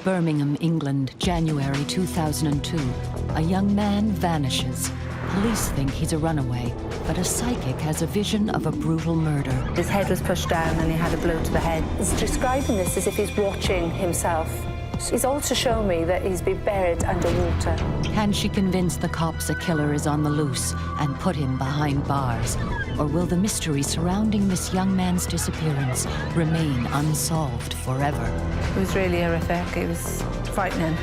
Birmingham, England, January 2002. A young man vanishes. Police think he's a runaway, but a psychic has a vision of a brutal murder. His head was pushed down and he had a blow to the head. He's describing this as if he's watching himself. He's also shown me that he's been buried underwater. Can she convince the cops a killer is on the loose and put him behind bars? Or will the mystery surrounding this young man's disappearance remain unsolved forever? It was really horrific. It was frightening.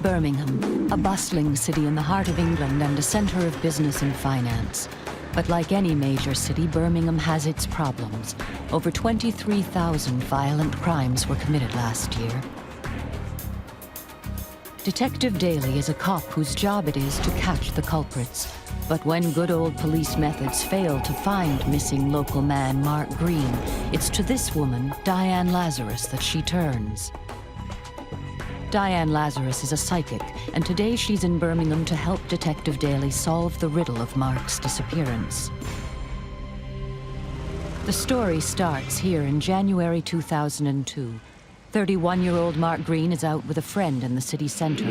Birmingham, a bustling city in the heart of England and a centre of business and finance. But like any major city, Birmingham has its problems. Over 23,000 violent crimes were committed last year. Detective Daly is a cop whose job it is to catch the culprits. But when good old police methods fail to find missing local man Mark Green, it's to this woman, Diane Lazarus, that she turns. Diane Lazarus is a psychic, and today she's in Birmingham to help Detective Daly solve the riddle of Mark's disappearance. The story starts here in January 2002. 31-year-old Mark Green is out with a friend in the city centre.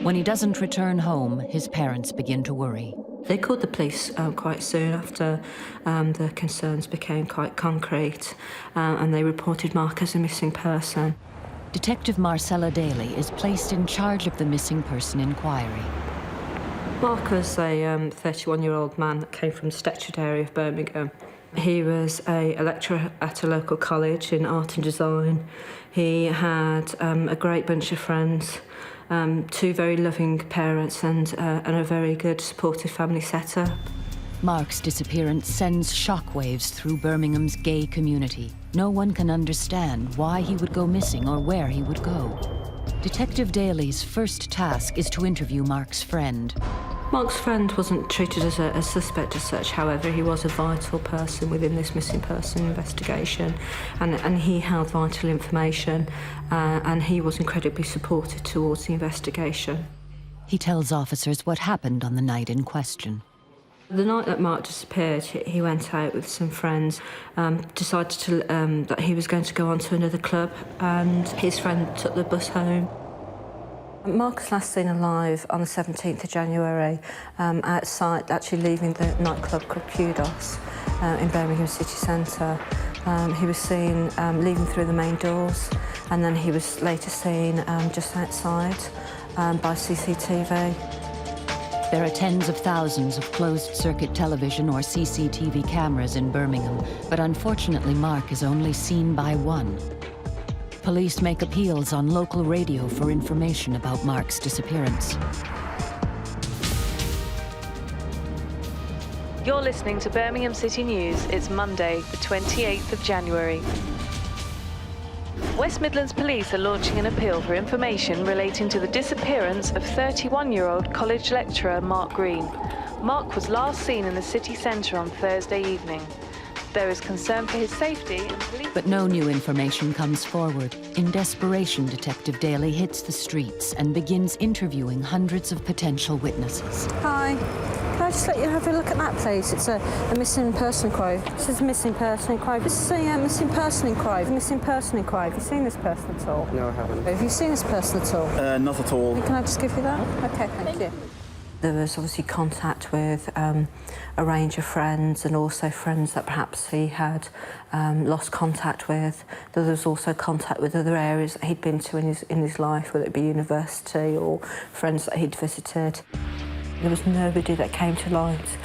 When he doesn't return home, his parents begin to worry. They called the police quite soon after the concerns became quite concrete, and they reported Mark as a missing person. Detective Marcella Daly is placed in charge of the missing person inquiry. Mark was a 31-year-old man that came from the Stechford area of Birmingham. He was a lecturer at a local college in art and design. He had a great bunch of friends, two very loving parents and a very good supportive family setup. Mark's disappearance sends shockwaves through Birmingham's gay community. No one can understand why he would go missing or where he would go. Detective Daly's first task is to interview Mark's friend. Mark's friend wasn't treated as a suspect as such, however, he was a vital person within this missing person investigation, and he held vital information, and he was incredibly supportive towards the investigation. He tells officers what happened on the night in question. The night that Mark disappeared, he went out with some friends, decided that he was going to go on to another club, and his friend took the bus home. Mark was last seen alive on the 17th of January, outside, actually leaving the nightclub called Kudos in Birmingham city centre. He was seen leaving through the main doors, and then he was later seen just outside by CCTV. There are tens of thousands of closed-circuit television or CCTV cameras in Birmingham, but unfortunately Mark is only seen by one. Police make appeals on local radio for information about Mark's disappearance. You're listening to Birmingham City News. It's Monday, the 28th of January. West Midlands Police are launching an appeal for information relating to the disappearance of 31-year-old college lecturer Mark Green. Mark was last seen in the city centre on Thursday evening. There is concern for his safety and police... But no new information comes forward. In desperation, Detective Daly hits the streets and begins interviewing hundreds of potential witnesses. Hi. Can I just let you have a look at that, please? It's a missing person inquiry. This is a missing person inquiry. This is a missing person inquiry. Missing person inquiry. Have you seen this person at all? No, I haven't. Have you seen this person at all? Not at all. Can I just give you that? OK, thank you. There was obviously contact with a range of friends, and also friends that perhaps he had lost contact with. There was also contact with other areas that he'd been to in his life, whether it be university or friends that he'd visited. There was nobody that came to light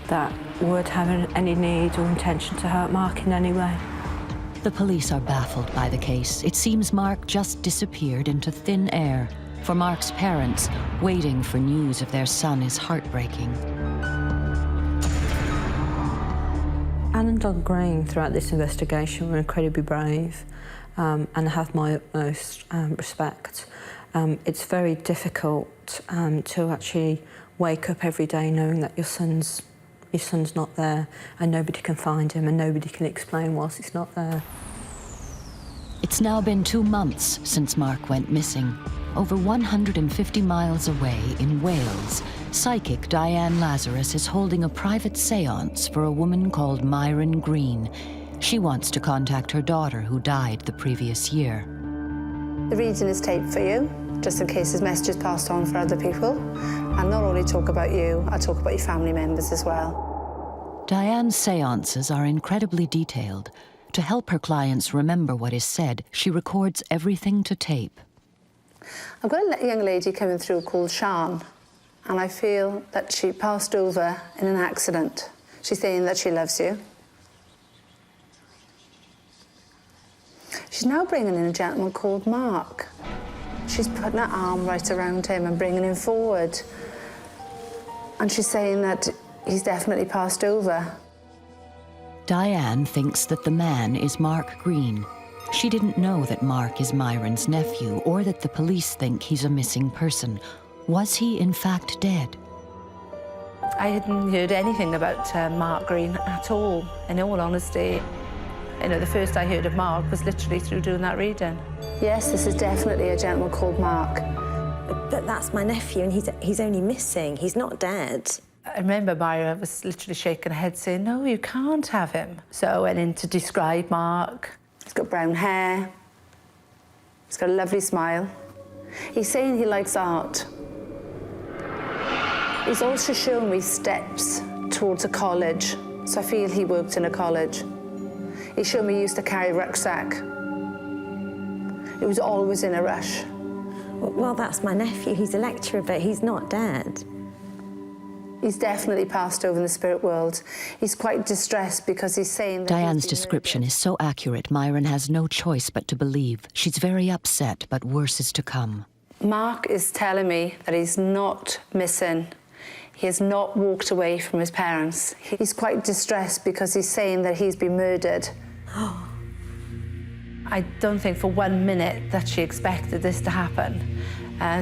that would have any need or intention to hurt Mark in any way. The police are baffled by the case. It seems Mark just disappeared into thin air. For Mark's parents, waiting for news of their son is heartbreaking. Anne and Don Green, throughout this investigation, were incredibly brave and have my utmost respect. It's very difficult to actually wake up every day knowing that your son's His son's not there, and nobody can find him, and nobody can explain whilst he's not there. It's now been 2 months since Mark went missing. Over 150 miles away in Wales, psychic Diane Lazarus is holding a private seance for a woman called Myron Green. She wants to contact her daughter who died the previous year. The reading is taped for you, just in case his message is passed on for other people. I'll not only talk about you, I'll talk about your family members as well. Diane's seances are incredibly detailed. To help her clients remember what is said, she records everything to tape. I've got a young lady coming through called Sian, and I feel that she passed over in an accident. She's saying that she loves you. She's now bringing in a gentleman called Mark. She's putting her arm right around him and bringing him forward. And she's saying that he's definitely passed over. Diane thinks that the man is Mark Green. She didn't know that Mark is Myron's nephew or that the police think he's a missing person. Was he in fact dead? I hadn't heard anything about Mark Green at all, in all honesty. You know, the first I heard of Mark was literally through doing that reading. Yes, this is definitely a gentleman called Mark. But that's my nephew, and he's only missing. He's not dead. I remember Myra was literally shaking her head saying, no, you can't have him. So I went in to describe Mark. He's got brown hair. He's got a lovely smile. He's saying he likes art. He's also shown me steps towards a college, so I feel he worked in a college. He showed me he used to carry a rucksack. He was always in a rush. Well, that's my nephew. He's a lecturer, but he's not dead. He's definitely passed over in the spirit world. He's quite distressed because he's saying that Diane's description is so accurate, Myron has no choice but to believe. She's very upset, but worse is to come. Mark is telling me that he's not missing. He has not walked away from his parents. He's quite distressed because he's saying that he's been murdered. I don't think for 1 minute that she expected this to happen,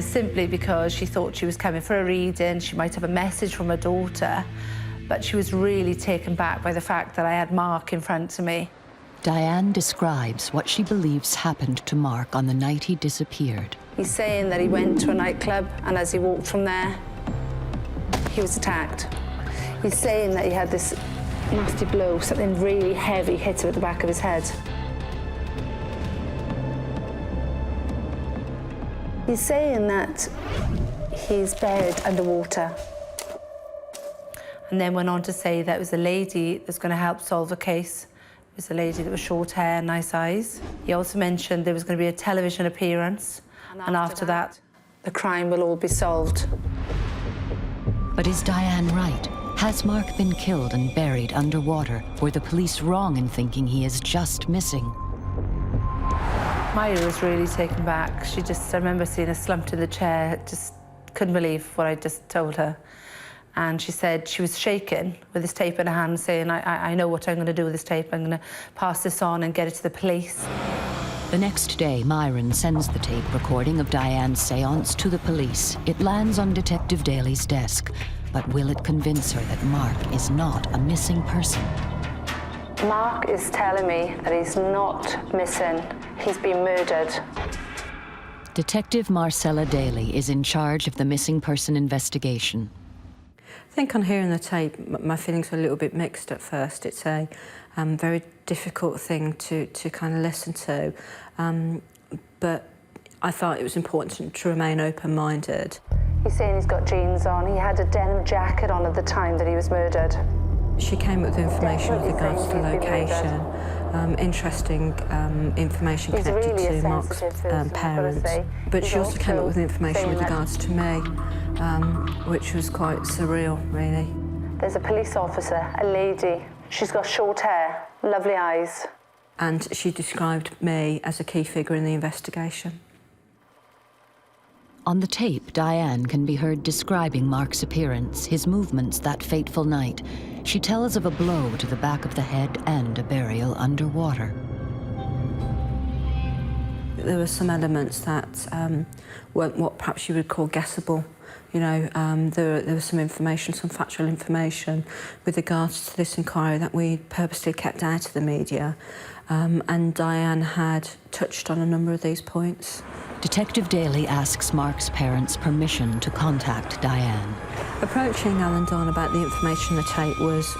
simply because she thought she was coming for a reading, she might have a message from her daughter, but she was really taken back by the fact that I had Mark in front of me. Diane describes what she believes happened to Mark on the night he disappeared. He's saying that he went to a nightclub, and as he walked from there, he was attacked. He's saying that he had this nasty blow, something really heavy hit him at the back of his head. He's saying that he's buried underwater. And then went on to say that it was a lady that's going to help solve a case. It was a lady that was short hair, nice eyes. He also mentioned there was going to be a television appearance, and after that, the crime will all be solved. But is Diane right? Has Mark been killed and buried underwater? Were the police wrong in thinking he is just missing? Myra was really taken back. I remember seeing her slumped in the chair, just couldn't believe what I just told her. And she said she was shaking with this tape in her hand, saying, I know what I'm going to do with this tape. I'm going to pass this on and get it to the police. The next day, Myron sends the tape recording of Diane's seance to the police. It lands on Detective Daly's desk. But will it convince her that Mark is not a missing person? Mark is telling me that he's not missing. He's been murdered. Detective Marcella Daly is in charge of the missing person investigation. I think on hearing the tape, my feelings were a little bit mixed at first. It's a very difficult thing to kind of listen to, but I thought it was important to remain open-minded. He's saying he's got jeans on. He had a denim jacket on at the time that he was murdered. She came up with information with regards to location, interesting information connected to Mark's parents. But she also came up with information with regards to me, which was quite surreal, really. There's a police officer, a lady. She's got short hair, lovely eyes. And she described me as a key figure in the investigation. On the tape, Diane can be heard describing Mark's appearance, his movements that fateful night. She tells of a blow to the back of the head and a burial underwater. There were some elements that weren't what perhaps you would call guessable. You know, there was some information, some factual information with regards to this inquiry that we purposely kept out of the media, and Diane had touched on a number of these points. Detective Daly asks Mark's parents' permission to contact Diane. Approaching Al and Dawn about the information on the tape was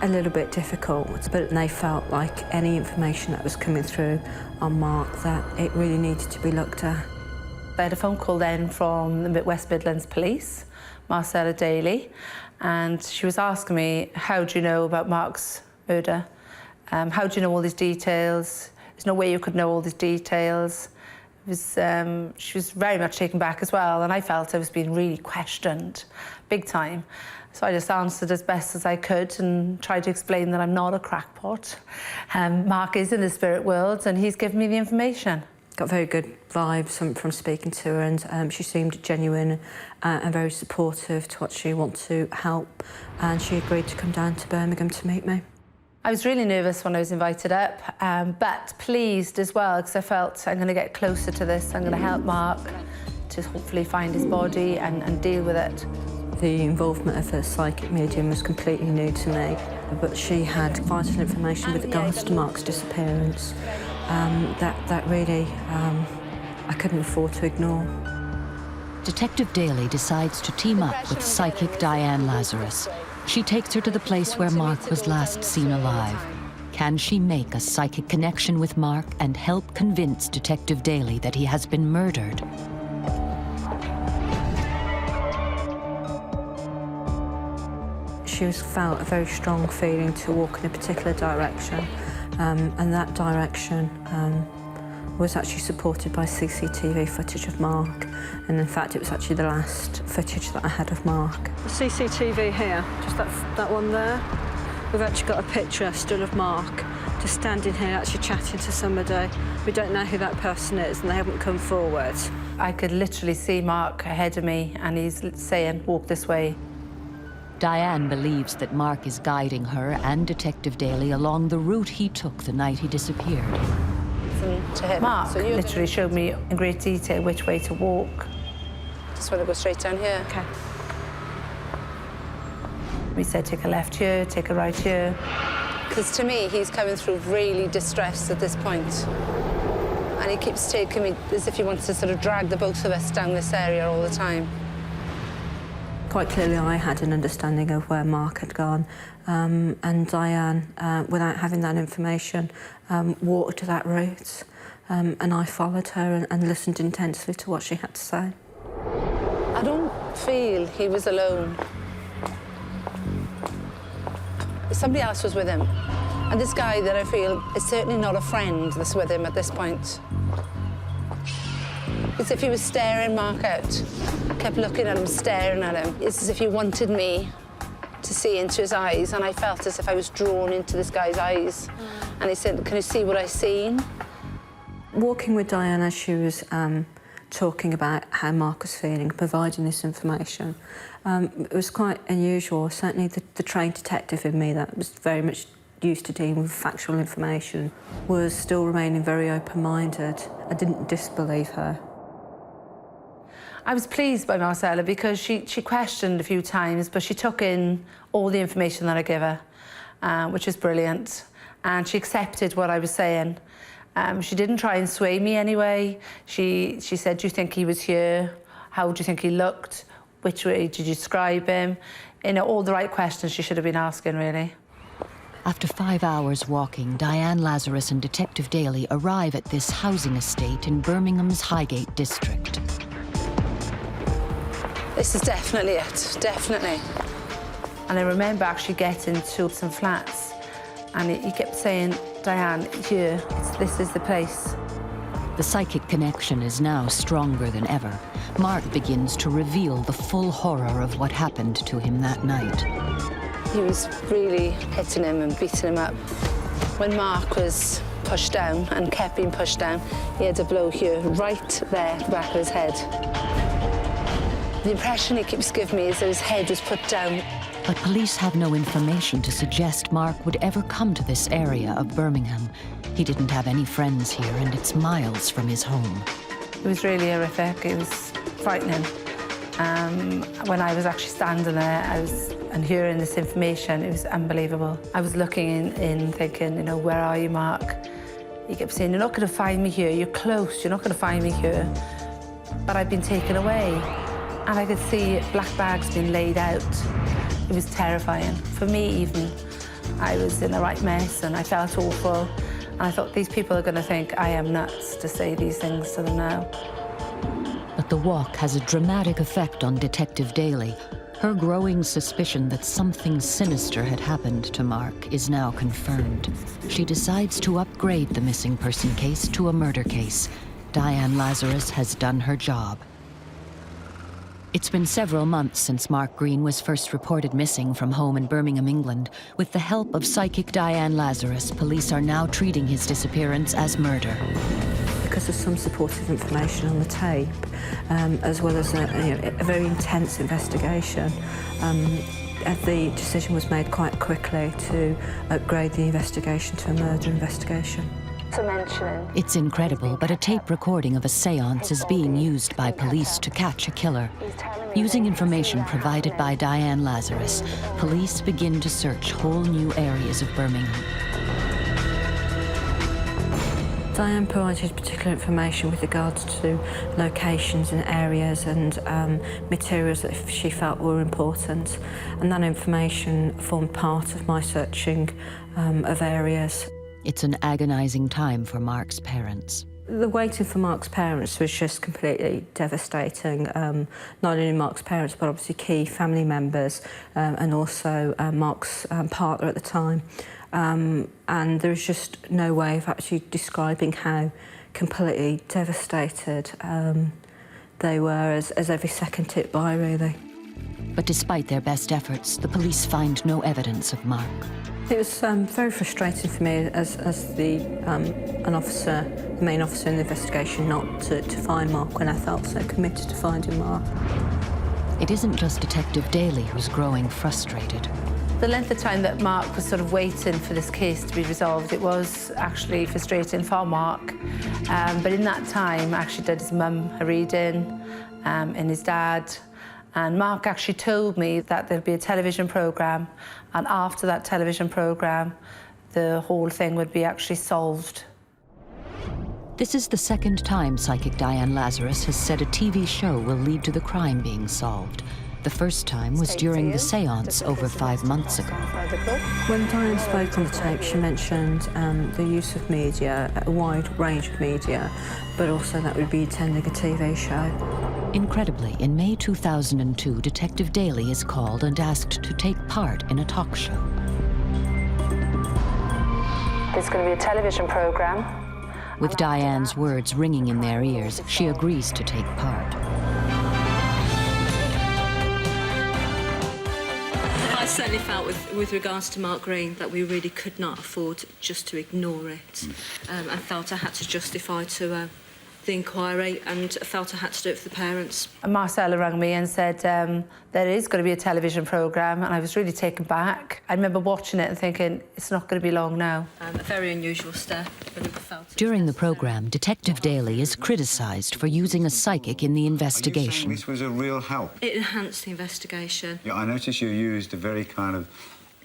a little bit difficult, but they felt like any information that was coming through on Mark, that it really needed to be looked at. I had a phone call then from the West Midlands Police, Marcella Daly, and she was asking me, how do you know about Mark's murder? How do you know all these details? There's no way you could know all these details. It was, she was very much taken back as well, and I felt I was being really questioned, big time. So I just answered as best as I could and tried to explain that I'm not a crackpot. Mark is in the spirit world, and he's given me the information. Got very good vibes from speaking to her, and she seemed genuine and very supportive to what she wanted to help, and she agreed to come down to Birmingham to meet me. I was really nervous when I was invited up, but pleased as well, because I felt I'm going to get closer to this. I'm going to help Mark to hopefully find his body and deal with it. The involvement of a psychic medium was completely new to me, but she had vital information with regards to Mark's disappearance that really I couldn't afford to ignore. Detective Daly decides to team up with psychic Diane Lazarus. She takes her to the place where Mark was last seen alive. Can she make a psychic connection with Mark and help convince Detective Daly that he has been murdered? She felt a very strong feeling to walk in a particular direction, and that direction was actually supported by CCTV footage of Mark, and in fact it was actually the last footage that I had of Mark. The CCTV here, just that one there, we've actually got a picture still of Mark just standing here actually chatting to somebody. We don't know who that person is and they haven't come forward. I could literally see Mark ahead of me, and he's saying, walk this way. Diane believes that Mark is guiding her and Detective Daly along the route he took the night he disappeared. To him. Mark literally showed me in great detail which way to walk. Just want to go straight down here. Okay. We said take a left here, take a right here. Because to me, he's coming through really distressed at this point. And he keeps taking me as if he wants to sort of drag the both of us down this area all the time. Quite clearly I had an understanding of where Mark had gone, and Diane, without having that information, walked that route, and I followed her and listened intensely to what she had to say. I don't feel he was alone. Somebody else was with him. And this guy that I feel is certainly not a friend that's with him at this point. It's as if he was staring Mark out. I kept looking at him, staring at him. It's as if he wanted me to see into his eyes, and I felt as if I was drawn into this guy's eyes. And he said, can you see what I've seen? Walking with Diane as she was talking about how Mark was feeling, providing this information, it was quite unusual. Certainly the trained detective in me that was very much used to dealing with factual information was still remaining very open-minded. I didn't disbelieve her. I was pleased by Marcella because she questioned a few times, but she took in all the information that I gave her, which was brilliant. And she accepted what I was saying. She didn't try and sway me anyway. She said, do you think he was here? How do you think he looked? Which way did you describe him? You know, all the right questions she should have been asking, really. After 5 hours walking, Diane Lazarus and Detective Daly arrive at this housing estate in Birmingham's Highgate district. This is definitely it, definitely. And I remember actually getting to some flats, and he kept saying, Diane, here, this is the place. The psychic connection is now stronger than ever. Mark begins to reveal the full horror of what happened to him that night. He was really hitting him and beating him up. When Mark was pushed down and kept being pushed down, he had a blow here, right there, the back of his head. The impression he keeps giving me is that his head was put down. But police have no information to suggest Mark would ever come to this area of Birmingham. He didn't have any friends here, and it's miles from his home. It was really horrific. It was frightening. When I was actually standing there and hearing this information, it was unbelievable. I was looking in thinking, you know, where are you, Mark? He kept saying, you're not going to find me here, you're close, you're not going to find me here. But I'd been taken away, and I could see black bags being laid out. It was terrifying. For me, even, I was in a right mess, and I felt awful. And I thought, these people are going to think I am nuts to say these things to them now. But the walk has a dramatic effect on Detective Daly. Her growing suspicion that something sinister had happened to Mark is now confirmed. She decides to upgrade the missing person case to a murder case. Diane Lazarus has done her job. It's been several months since Mark Green was first reported missing from home in Birmingham, England. With the help of psychic Diane Lazarus, police are now treating his disappearance as murder. Because of some supportive information on the tape, as well as a very intense investigation, the decision was made quite quickly to upgrade the investigation to a murder investigation. It's incredible, but a tape recording of a seance is being used by police to catch a killer. Using information provided by Diane Lazarus, police begin to search whole new areas of Birmingham. Diane provided particular information with regards to locations and areas and materials that she felt were important, and that information formed part of my searching of areas. It's an agonizing time for Mark's parents. The waiting for Mark's parents was just completely devastating. Not only Mark's parents, but obviously key family members, and also Mark's partner at the time. And there was just no way of actually describing how completely devastated they were as every second ticked by, really. But despite their best efforts, the police find no evidence of Mark. It was very frustrating for me as an officer, the main officer in the investigation, not to find Mark when I felt so committed to finding Mark. It isn't just Detective Daly who's growing frustrated. The length of time that Mark was sort of waiting for this case to be resolved, it was actually frustrating for Mark. But in that time, I actually did his mum a reading, and his dad. And Mark actually told me that there'd be a television programme, and after that television programme, the whole thing would be actually solved. This is the second time psychic Diane Lazarus has said a TV show will lead to the crime being solved. The first time was during the seance over 5 months ago. When Diane spoke on the tape, she mentioned the use of media, a wide range of media, but also that we'd be attending a TV show. Incredibly, in May 2002, Detective Daly is called and asked to take part in a talk show. There's going to be a television programme. With Diane's words ringing in their ears, she agrees to take part. I certainly felt with regards to Mark Green that we really could not afford just to ignore it. I felt I had to justify to the inquiry, and I felt I had to do it for the parents. And Marcella rang me and said there is going to be a television programme, and I was really taken back. I remember watching it and thinking, it's not going to be long now. A very unusual step, but it felt... During the programme, Detective Daly is criticised for using a psychic in the investigation. This was a real help. It enhanced the investigation. Yeah, I noticed you used a very kind of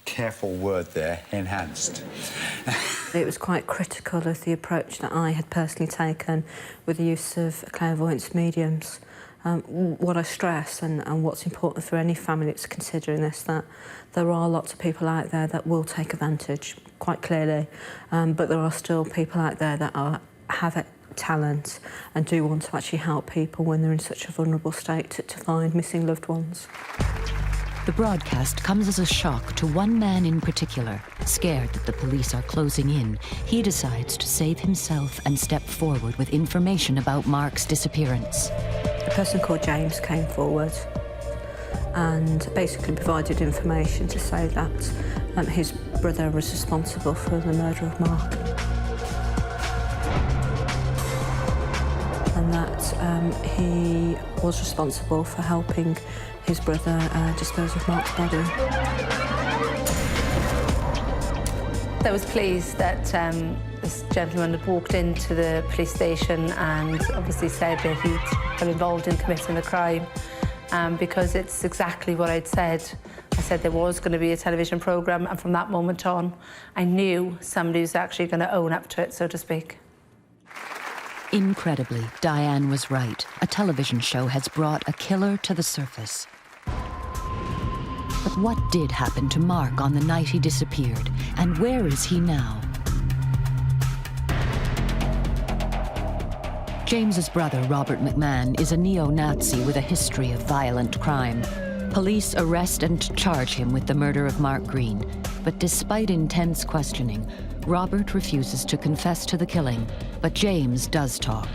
careful word there, enhanced. It was quite critical of the approach that I had personally taken with the use of clairvoyance mediums. What I stress and what's important for any family that's considering this, that there are lots of people out there that will take advantage, quite clearly, but there are still people out there that have talent and do want to actually help people when they're in such a vulnerable state to find missing loved ones. The broadcast comes as a shock to one man in particular. Scared that the police are closing in, he decides to save himself and step forward with information about Mark's disappearance. A person called James came forward and basically provided information to say that his brother was responsible for the murder of Mark. And that he was responsible for helping his brother dispose of Mark's body. I was pleased that this gentleman had walked into the police station and obviously said that he'd been involved in committing the crime. because it's exactly what I'd said. I said there was going to be a television programme, and from that moment on, I knew somebody was actually going to own up to it, so to speak. Incredibly, Diane was right. A television show has brought a killer to the surface. But what did happen to Mark on the night he disappeared, and where is he now? James's brother, Robert McMahon, is a neo-Nazi with a history of violent crime. Police arrest and charge him with the murder of Mark Green. But despite intense questioning, Robert refuses to confess to the killing, but James does talk.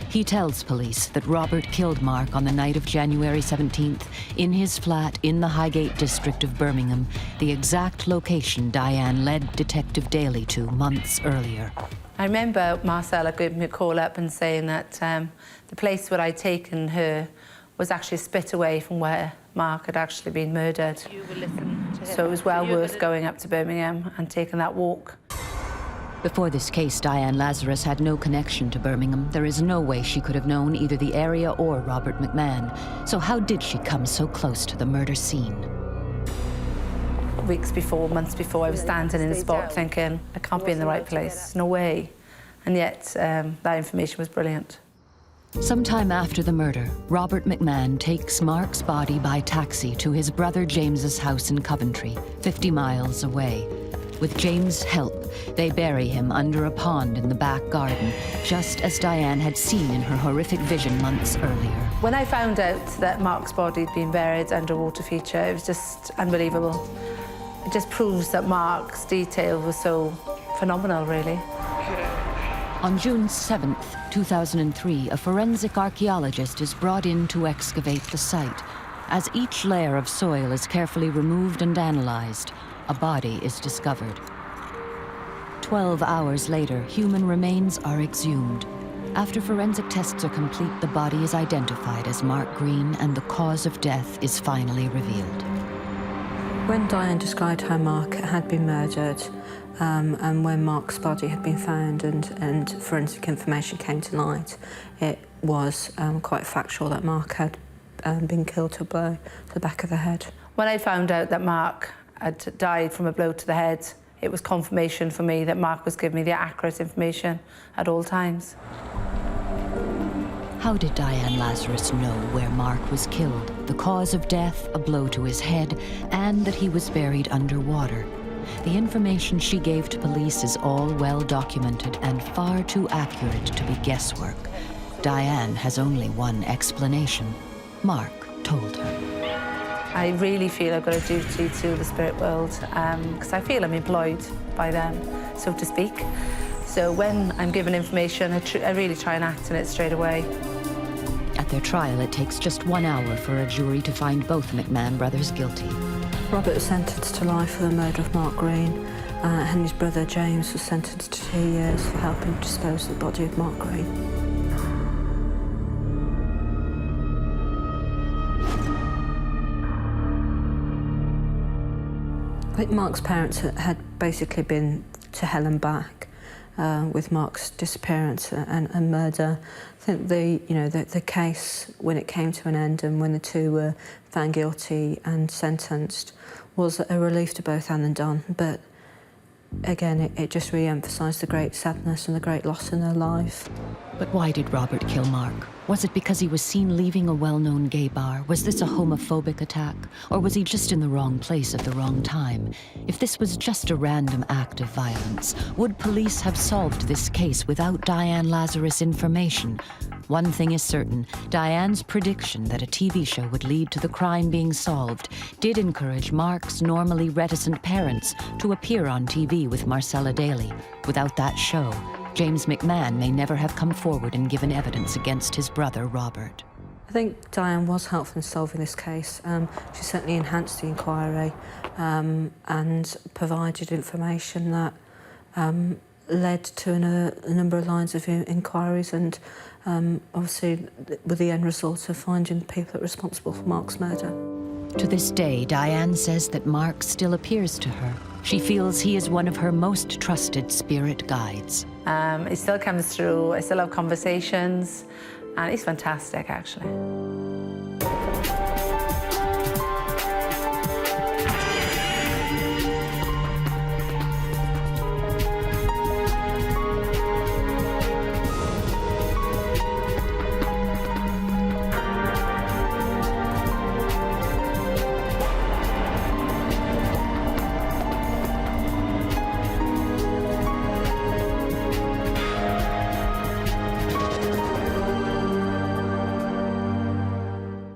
He tells police that Robert killed Mark on the night of January 17th in his flat in the Highgate district of Birmingham, the exact location Diane led Detective Daly to months earlier. I remember Marcella giving me a call up and saying that the place where I'd taken her was actually a spit away from where Mark had actually been murdered. So it was well worth going up to Birmingham and taking that walk. Before this case, Diane Lazarus had no connection to Birmingham. There is no way she could have known either the area or Robert McMahon. So how did she come so close to the murder scene? Weeks before, months before, I was standing in the spot thinking, I can't be in the right place, no way. And yet, that information was brilliant. Sometime after the murder, Robert McMahon takes Mark's body by taxi to his brother James's house in Coventry, 50 miles away. With James' help, they bury him under a pond in the back garden, just as Diane had seen in her horrific vision months earlier. When I found out that Mark's body had been buried under a water feature, it was just unbelievable. It just proves that Mark's detail was so phenomenal, really. On June 7th, 2003, a forensic archaeologist is brought in to excavate the site. As each layer of soil is carefully removed and analyzed, a body is discovered. 12 hours later, human remains are exhumed. After forensic tests are complete, the body is identified as Mark Green, and the cause of death is finally revealed. When Diane described how Mark had been murdered, and when Mark's body had been found and forensic information came to light, it was quite factual that Mark had been killed to a blow to the back of the head. When I found out that Mark had died from a blow to the head, it was confirmation for me that Mark was giving me the accurate information at all times. How did Diane Lazarus know where Mark was killed, the cause of death, a blow to his head, and that he was buried underwater? The information she gave to police is all well documented and far too accurate to be guesswork. Diane has only one explanation. Mark told her. I really feel I've got a duty to the spirit world because I feel I'm employed by them, so to speak. So when I'm given information, I really try and act on it straight away. At their trial, it takes just 1 hour for a jury to find both McMahon brothers guilty. Robert was sentenced to life for the murder of Mark Green, and his brother James was sentenced to 2 years for helping dispose of the body of Mark Green. I think Mark's parents had basically been to hell and back with Mark's disappearance and murder. I think the case, when it came to an end and when the two were found guilty and sentenced, was a relief to both Anne and Don. But again, it just re-emphasised the great sadness and the great loss in their life. But why did Robert kill Mark? Was it because he was seen leaving a well-known gay bar? Was this a homophobic attack? Or was he just in the wrong place at the wrong time? If this was just a random act of violence, would police have solved this case without Diane Lazarus' information? One thing is certain, Diane's prediction that a TV show would lead to the crime being solved did encourage Mark's normally reticent parents to appear on TV with Marcella Daly. Without that show, James McMahon may never have come forward and given evidence against his brother, Robert. I think Diane was helpful in solving this case. She certainly enhanced the inquiry and provided information that led to a number of lines of inquiries and obviously with the end result of finding the people that were responsible for Mark's murder. To this day, Diane says that Mark still appears to her. She feels he is one of her most trusted spirit guides. He still comes through, I still have conversations, and he's fantastic, actually.